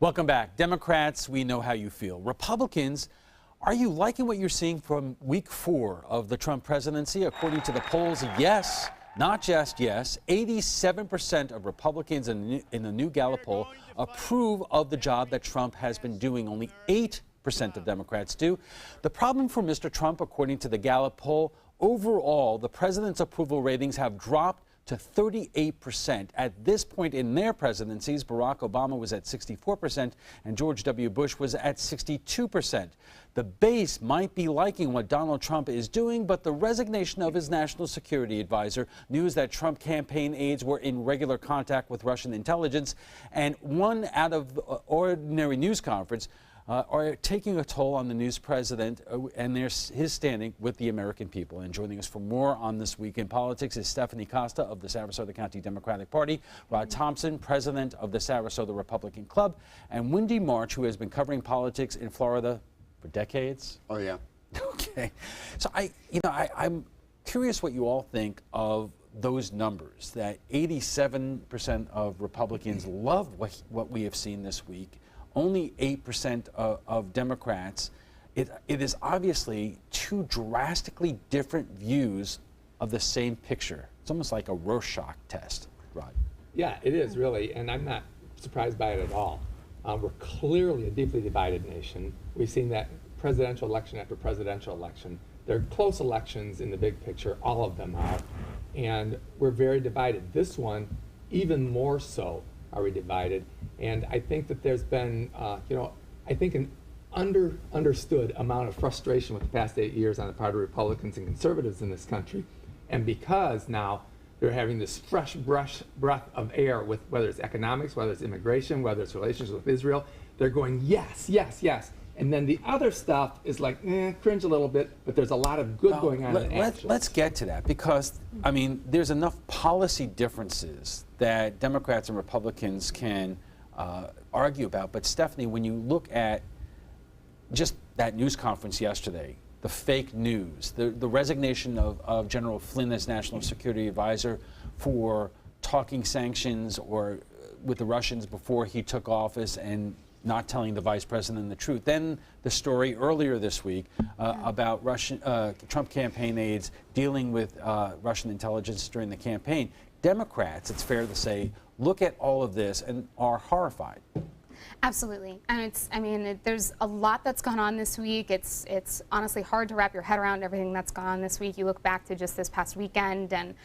Welcome back. Democrats, we know how you feel. Republicans, are you liking what you're seeing from week 4 of the Trump presidency? According to the polls, yes, not just yes. 87% of Republicans in the new Gallup poll approve of the job that Trump has been doing. Only 8% of Democrats do. The problem for Mr. Trump, according to the Gallup poll, overall, the president's approval ratings have dropped to 38%. At this point in their presidencies, Barack Obama was at 64% and George W. Bush was at 62%. The base might be liking what Donald Trump is doing, but the resignation of his national security advisor, news that Trump campaign aides were in regular contact with Russian intelligence, and one out of ordinary news conference are taking a toll on the news president and his standing with the American people. And joining us for more on This Week in Politics is Stephanie Costa of the Sarasota County Democratic Party, Rod Thompson, president of the Sarasota Republican Club, and Wendy March, who has been covering politics in Florida for decades. Oh, yeah. Okay. So I'm curious what you all think of those numbers, that 87% of Republicans love what we have seen this week. Only 8% of Democrats. It is obviously two drastically different views of the same picture. It's almost like a Rorschach test, Rod. Yeah, it is really, and I'm not surprised by it at all. We're clearly a deeply divided nation. We've seen that presidential election after presidential election. They're close elections in the big picture, all of them are, and we're very divided. This one, even more so, are we divided? And I think that there's been, I think an understood amount of frustration with the past 8 years on the part of Republicans and conservatives in this country. And because now they're having this fresh breath of air with whether it's economics, whether it's immigration, whether it's relations with Israel, they're going, yes, yes, yes. And then the other stuff is like, cringe a little bit, but there's a lot of good going on in action. Let's get to that because, I mean, there's enough policy differences that Democrats and Republicans can argue about. But Stephanie, when you look at just that news conference yesterday, the fake news, the resignation of General Flynn as National Security Advisor for talking sanctions or with the Russians before he took office and not telling the vice president the truth. Then the story earlier this week about Trump campaign aides dealing with Russian intelligence during the campaign. Democrats, it's fair to say, look at all of this and are horrified. Absolutely, and there's a lot that's gone on this week. It's honestly hard to wrap your head around everything that's gone on this week. You look back to just this past weekend, and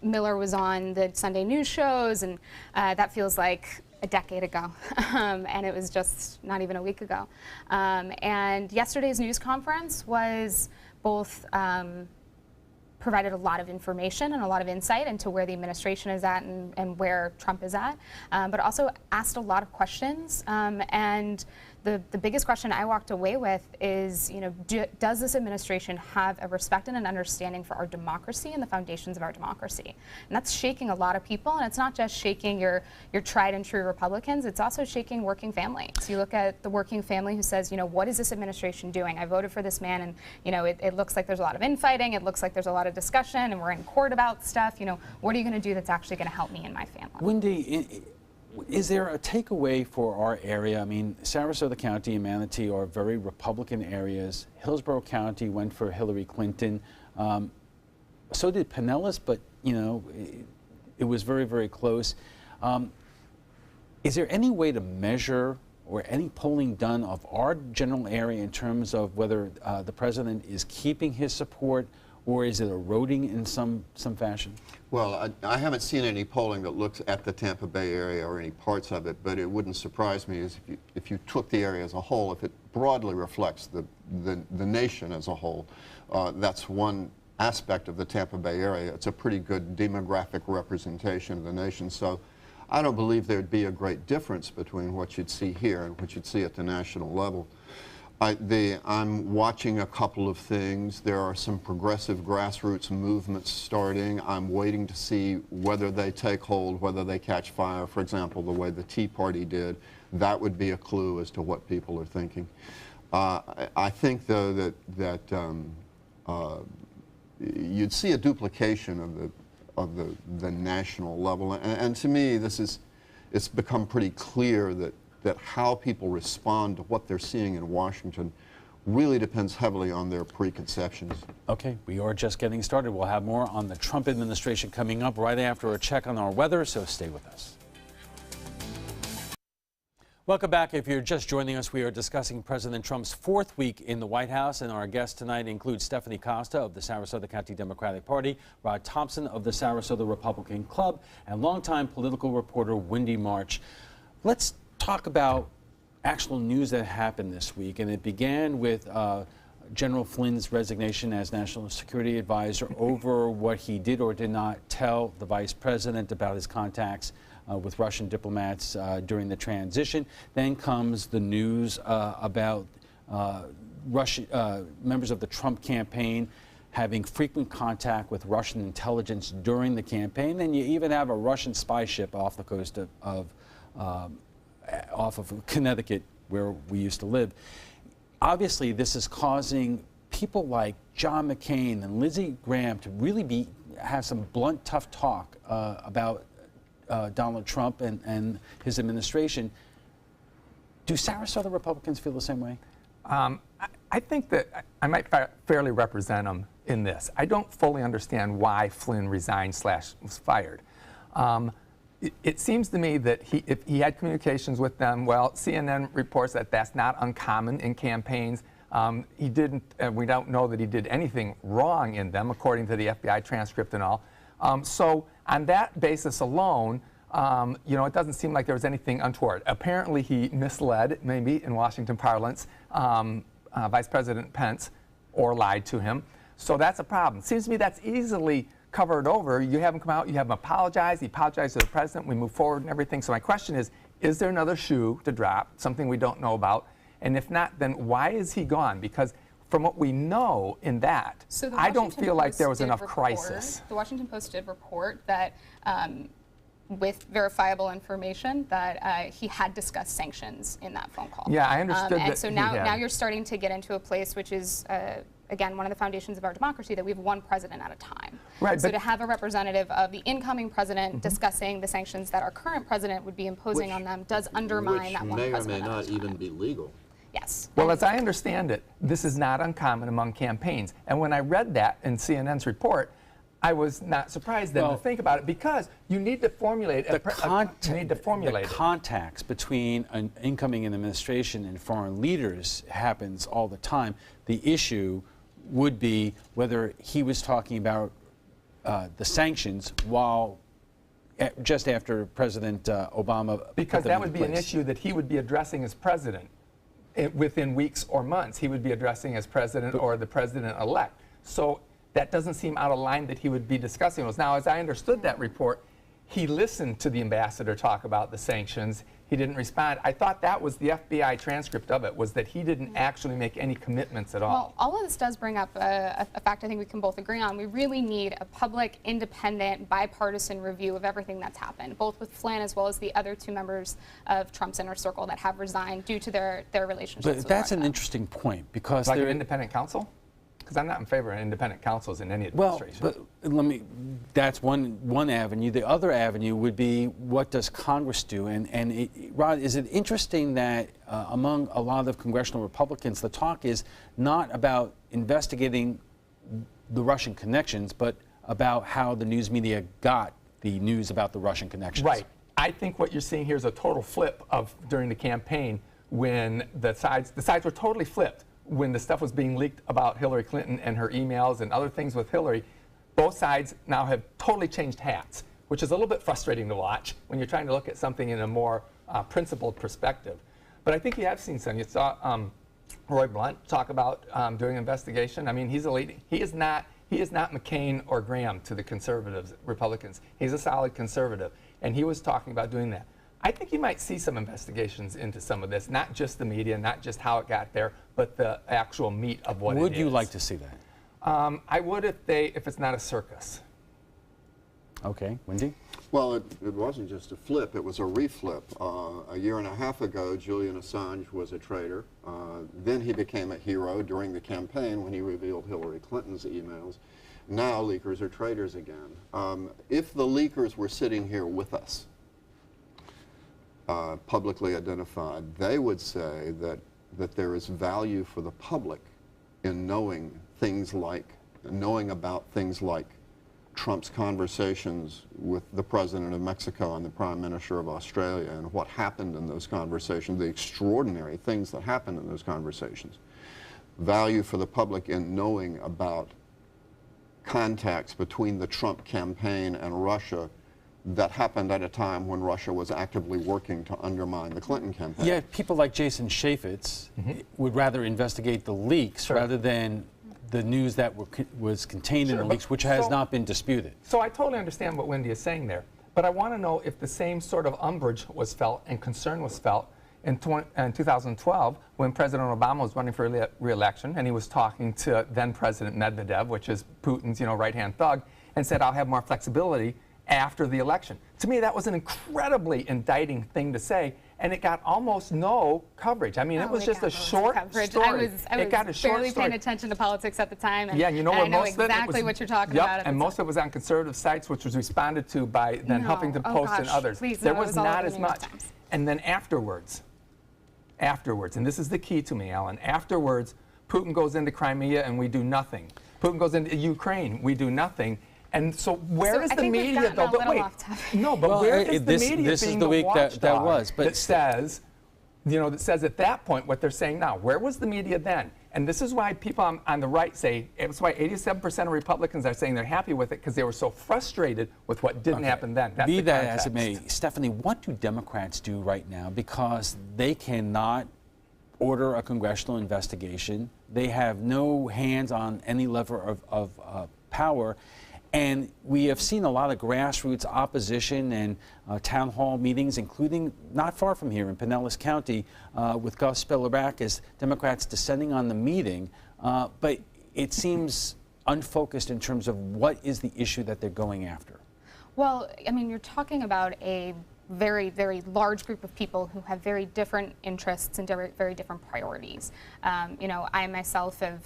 Miller was on the Sunday news shows, and that feels like a decade ago, and it was just not even a week ago. And yesterday's news conference was both provided a lot of information and a lot of insight into where the administration is at and where Trump is at, but also asked a lot of questions. And the biggest question I walked away with is, does this administration have a respect and an understanding for our democracy and the foundations of our democracy? And that's shaking a lot of people, and it's not just shaking your tried and true Republicans, it's also shaking working families. You look at the working family who says, what is this administration doing? I voted for this man, and it looks like there's a lot of infighting, it looks like there's a lot of discussion, and we're in court about stuff. What are you going to do that's actually going to help me and my family? Wendy, is there a takeaway for our area? I mean, Sarasota County and Manatee are very Republican areas. Hillsborough County went for Hillary Clinton. So did Pinellas, but, it was very, very close. Is there any way to measure or any polling done of our general area in terms of whether the president is keeping his support or is it eroding in some fashion? Well, I haven't seen any polling that looks at the Tampa Bay area or any parts of it, but it wouldn't surprise me if you took the area as a whole, if it broadly reflects the nation as a whole. That's one aspect of the Tampa Bay area. It's a pretty good demographic representation of the nation. So I don't believe there'd be a great difference between what you'd see here and what you'd see at the national level. I'm watching a couple of things. There are some progressive grassroots movements starting. I'm waiting to see whether they take hold, whether they catch fire, for example, the way the Tea Party did. That would be a clue as to what people are thinking. I think, though, that you'd see a duplication of the national level. And to me, this is it's become pretty clear that how people respond to what they're seeing in Washington really depends heavily on their preconceptions. Okay, we are just getting started. We'll have more on the Trump administration coming up right after a check on our weather, so stay with us. Welcome back. If you're just joining us, we are discussing President Trump's fourth week in the White House, and our guests tonight include Stephanie Costa of the Sarasota County Democratic Party, Rod Thompson of the Sarasota Republican Club, and longtime political reporter Wendy March. Let's talk about actual news that happened this week, and it began with General Flynn's resignation as National Security Advisor over what he did or did not tell the Vice President about his contacts with Russian diplomats during the transition. Then comes the news about members of the Trump campaign having frequent contact with Russian intelligence during the campaign. And you even have a Russian spy ship off the coast off of Connecticut, where we used to live. Obviously, this is causing people like John McCain and Lindsey Graham to really have some blunt, tough talk about Donald Trump and his administration. Do Sarasota Republicans feel the same way? I think that I might fairly represent them in this. I don't fully understand why Flynn resigned / was fired. It seems to me that if he had communications with them, well, CNN reports that that's not uncommon in campaigns. He didn't, we don't know that he did anything wrong in them, according to the FBI transcript and all. So on that basis alone, it doesn't seem like there was anything untoward. Apparently he misled, maybe in Washington parlance, Vice President Pence, or lied to him. So that's a problem. Seems to me that's easily covered over. You have him come out, you have him apologize, he apologized to the president, we move forward and everything. So my question is there another shoe to drop, something we don't know about? And if not, then why is he gone? Because from what we know in that, I don't feel like there was enough crisis. The Washington Post did report that with verifiable information that he had discussed sanctions in that phone call. Yeah, I understood that. And so now you're starting to get into a place which is, again, one of the foundations of our democracy, that we have one president at a time. Right. So to have a representative of the incoming president discussing the sanctions that our current president would be imposing on them does undermine that one president. Which may or may not even be legal. Yes. Well, as I understand it, this is not uncommon among campaigns. And when I read that in CNN's report, I was not surprised then to think about it, because you need to formulate the contacts between an incoming administration and foreign leaders happens all the time. The issue would be whether he was talking about the sanctions while just after President Obama. Because that would be an issue that he would be addressing as president within weeks or months. He would be addressing as president or the president-elect. So that doesn't seem out of line that he would be discussing those. Now, as I understood that report, he listened to the ambassador talk about the sanctions. He didn't respond. I thought that was the FBI transcript of it, was that he didn't actually make any commitments at all. Well, all of this does bring up a fact I think we can both agree on. We really need a public, independent, bipartisan review of everything that's happened, both with Flynn as well as the other two members of Trump's inner circle that have resigned due to their relationships with But that's Russia. an interesting point, because like an independent counsel? Because I'm not in favor of independent counsels in any administration. Well, but that's one avenue. The other avenue would be, what does Congress do? Rod, is it interesting that among a lot of congressional Republicans, the talk is not about investigating the Russian connections, but about how the news media got the news about the Russian connections? Right. I think what you're seeing here is a total flip of during the campaign, when the sides were totally flipped. When the stuff was being leaked about Hillary Clinton and her emails and other things with Hillary, both sides now have totally changed hats, which is a little bit frustrating to watch when you're trying to look at something in a more principled perspective. But I think you have seen some. You saw Roy Blunt talk about doing an investigation. I mean, he's a leading. He is not McCain or Graham to the conservatives, Republicans. He's a solid conservative, and he was talking about doing that. I think you might see some investigations into some of this, not just the media, not just how it got there, but the actual meat of what it is. Would you like to see that? I would if it's not a circus. Okay, Wendy? Well, it wasn't just a flip, it was a reflip. A year and a half ago, Julian Assange was a traitor. Then he became a hero during the campaign when he revealed Hillary Clinton's emails. Now leakers are traitors again. If the leakers were sitting here with us, publicly identified, they would say that there is value for the public in knowing about things like Trump's conversations with the President of Mexico and the Prime Minister of Australia and what happened in those conversations, the extraordinary things that happened in those conversations. Value for the public in knowing about contacts between the Trump campaign and Russia that happened at a time when Russia was actively working to undermine the Clinton campaign. Yeah, people like Jason Chaffetz would rather investigate the leaks rather than the news that was contained in the leaks, which has not been disputed. So I totally understand what Wendy is saying there, but I want to know if the same sort of umbrage was felt and concern was felt in 2012 when President Obama was running for re-election, and he was talking to then President Medvedev, which is Putin's right-hand thug, and said, "I'll have more flexibility after the election." To me, that was an incredibly indicting thing to say, and it got almost no coverage. I mean, it was just a short story. I was barely paying attention to politics at the time, and, yeah, you know and what, I know most of it exactly was, what you're talking yep, about. And most of it was on conservative sites, which was responded to by then Huffington Post and others. Please, there no, was not as much. Times. And then afterwards, and this is the key to me, Alan, afterwards, Putin goes into Crimea and we do nothing. Putin goes into Ukraine, we do nothing. And so where is the media, though? But wait, no, but where is the media this being is the week that was, but that says, that says at that point what they're saying now? Where was the media then? And this is why people on the right say, it's why 87% of Republicans are saying they're happy with it, because they were so frustrated with what didn't happen then. That's Be the that context. as it may, Stephanie, what do Democrats do right now? Because they cannot order a congressional investigation. They have no hands on any lever of power. And we have seen a lot of grassroots opposition and town hall meetings, including not far from here in Pinellas County with Gus Spielerack, Democrats descending on the meeting. But it seems unfocused in terms of what is the issue that they're going after. Well, I mean, you're talking about a very, very large group of people who have very different interests and very different priorities. I myself have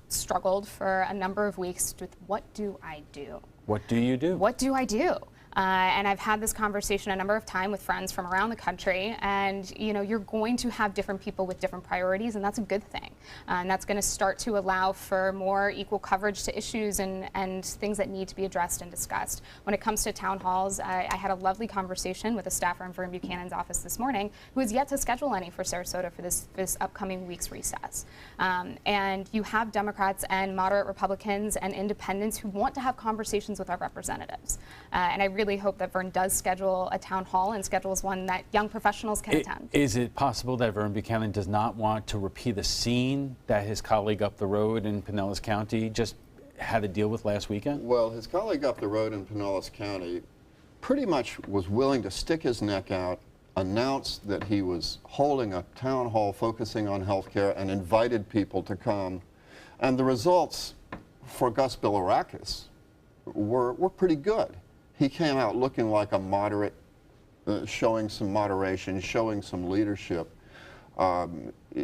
struggled for a number of weeks with what do I do? What do you do? What do I do? And I've had this conversation a number of times with friends from around the country, and you're going to have different people with different priorities, and that's a good thing. And that's going to start to allow for more equal coverage to issues and things that need to be addressed and discussed. When it comes to town halls, I had a lovely conversation with a staffer in Vern Buchanan's office this morning who has yet to schedule any for Sarasota for this upcoming week's recess. And you have Democrats and moderate Republicans and independents who want to have conversations with our representatives. And I really hope that Vern does schedule a town hall and schedules one that young professionals can attend. Is it possible that Vern Buchanan does not want to repeat a scene that his colleague up the road in Pinellas County just had to deal with last weekend? Well, his colleague up the road in Pinellas County pretty much was willing to stick his neck out, announce that he was holding a town hall focusing on health care, and invited people to come. And the results for Gus Spielerack were pretty good. He came out looking like a moderate, showing some moderation, showing some leadership,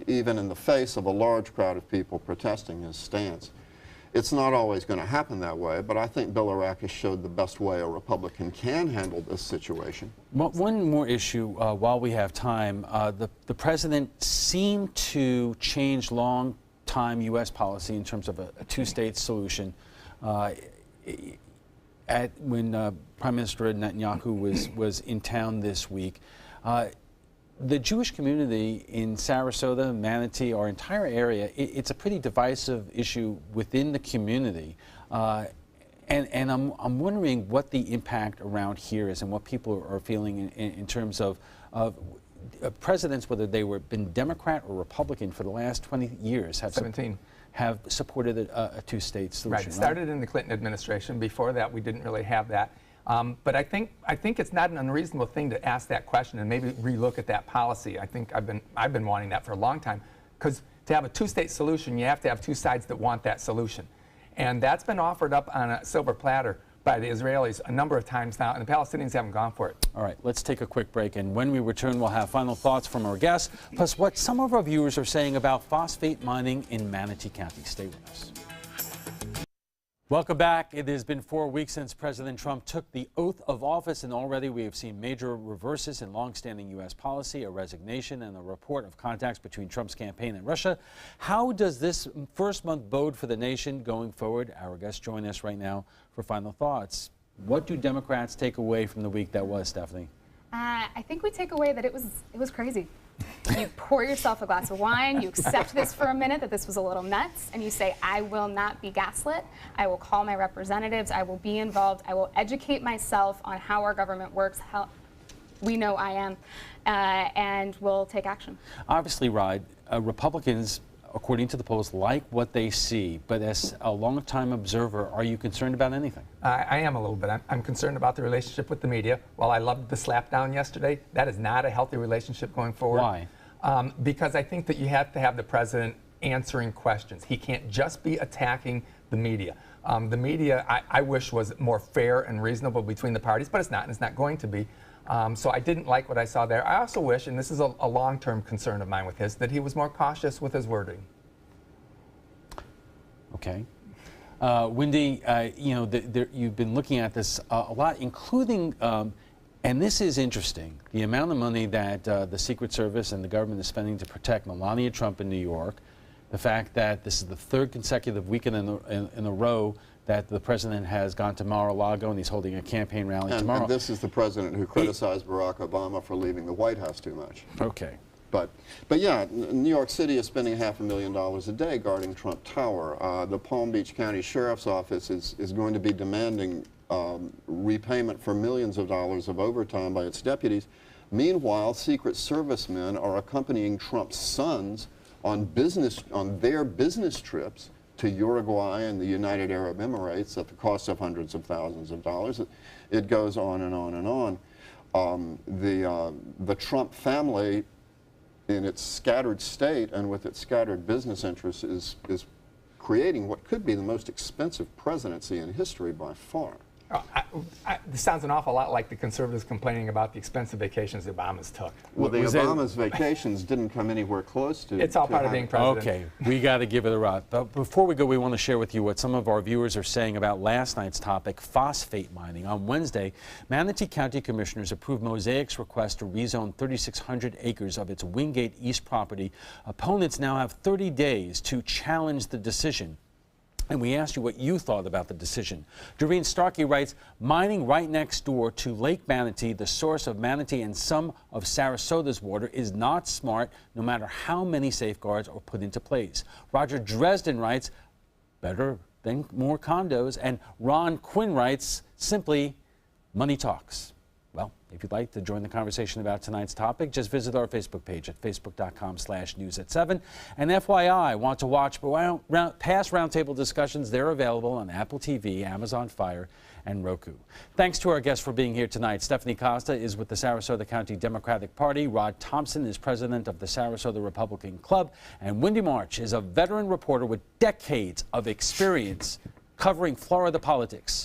even in the face of a large crowd of people protesting his stance. It's not always going to happen that way, but I think Spielerack showed the best way a Republican can handle this situation. One more issue while we have time. The president seemed to change long-time U.S. policy in terms of a two-state solution. When Prime Minister Netanyahu was in town this week, the Jewish community in Sarasota, Manatee, our entire area, it's a pretty divisive issue within the community. And I'm wondering what the impact around here is and what people are feeling in terms of presidents, whether they were been Democrat or Republican for the last 20 years, have supported a two-state solution. Right. It started in the Clinton administration. Before that, we didn't really have that. But I think it's not an unreasonable thing to ask that question and maybe relook at that policy. I think I've been wanting that for a long time, because to have a two-state solution, you have to have two sides that want that solution, and that's been offered up on a silver platter by the Israelis a number of times now, and the Palestinians haven't gone for it. All right, let's take a quick break, and when we return, we'll have final thoughts from our guests, plus what some of our viewers are saying about phosphate mining in Manatee County. Stay with us. Welcome back. It has been 4 weeks since President Trump took the oath of office, and already we have seen major reverses in longstanding U.S. policy, a resignation, and a report of contacts between Trump's campaign and Russia. How does this first month bode for the nation going forward? Our guests join us right now for final thoughts. What do Democrats take away from the week that was, Stephanie? I think we take away that it was crazy. You pour yourself a glass of wine, you accept this for a minute, that this was a little nuts, and you say, I will not be gaslit. I will call my representatives. I will be involved. I will educate myself on how our government works, how we know I am, and we'll take action. Obviously, Rod, Republicans, according to the polls, like what they see. But as a long-time observer, are you concerned about anything? I am a little bit. I'm concerned about the relationship with the media. While I loved the slapdown yesterday, that is not a healthy relationship going forward. Why? Because I think that you have to have the president answering questions. He can't just be attacking the media. The media, I wish, was more fair and reasonable between the parties, but it's not, and it's not going to be. So I didn't like what I saw there. I also wish, and this is a long-term concern of mine with his, that he was more cautious with his wording. Okay. Wendy, you know, you've been looking at this a lot, including, and this is interesting, the amount of money that the Secret Service and the government is spending to protect Melania Trump in New York, the fact that this is the third consecutive weekend in a row that the president has gone to Mar-a-Lago and he's holding a campaign rally tomorrow. And this is the president who criticized Barack Obama for leaving the White House too much. Okay. But yeah, New York City is spending $500,000 a day guarding Trump Tower. The Palm Beach County Sheriff's Office is going to be demanding repayment for millions of dollars of overtime by its deputies. Meanwhile, Secret Servicemen are accompanying Trump's sons on their business trips to Uruguay and the United Arab Emirates at the cost of hundreds of thousands of dollars. It goes on and on and on. The Trump family, in its scattered state and with its scattered business interests, is creating what could be the most expensive presidency in history by far. This sounds an awful lot like the conservatives complaining about the expensive vacations the Obamas took. Well, the Obama's vacations didn't come anywhere close to... It's all part of being president. Okay, we got to give it a rot. But before we go, we want to share with you what some of our viewers are saying about last night's topic, phosphate mining. On Wednesday, Manatee County Commissioners approved Mosaic's request to rezone 3,600 acres of its Wingate East property. Opponents now have 30 days to challenge the decision. And we asked you what you thought about the decision. Doreen Starkey writes, mining right next door to Lake Manatee, the source of Manatee and some of Sarasota's water, is not smart, no matter how many safeguards are put into place. Roger Dresden writes, better than more condos. And Ron Quinn writes, simply, money talks. Well, if you'd like to join the conversation about tonight's topic, just visit our Facebook page at facebook.com/news7. And FYI, want to watch past Roundtable discussions? They're available on Apple TV, Amazon Fire, and Roku. Thanks to our guests for being here tonight. Stephanie Costa is with the Sarasota County Democratic Party. Rod Thompson is president of the Sarasota Republican Club. And Wendy March is a veteran reporter with decades of experience covering Florida politics.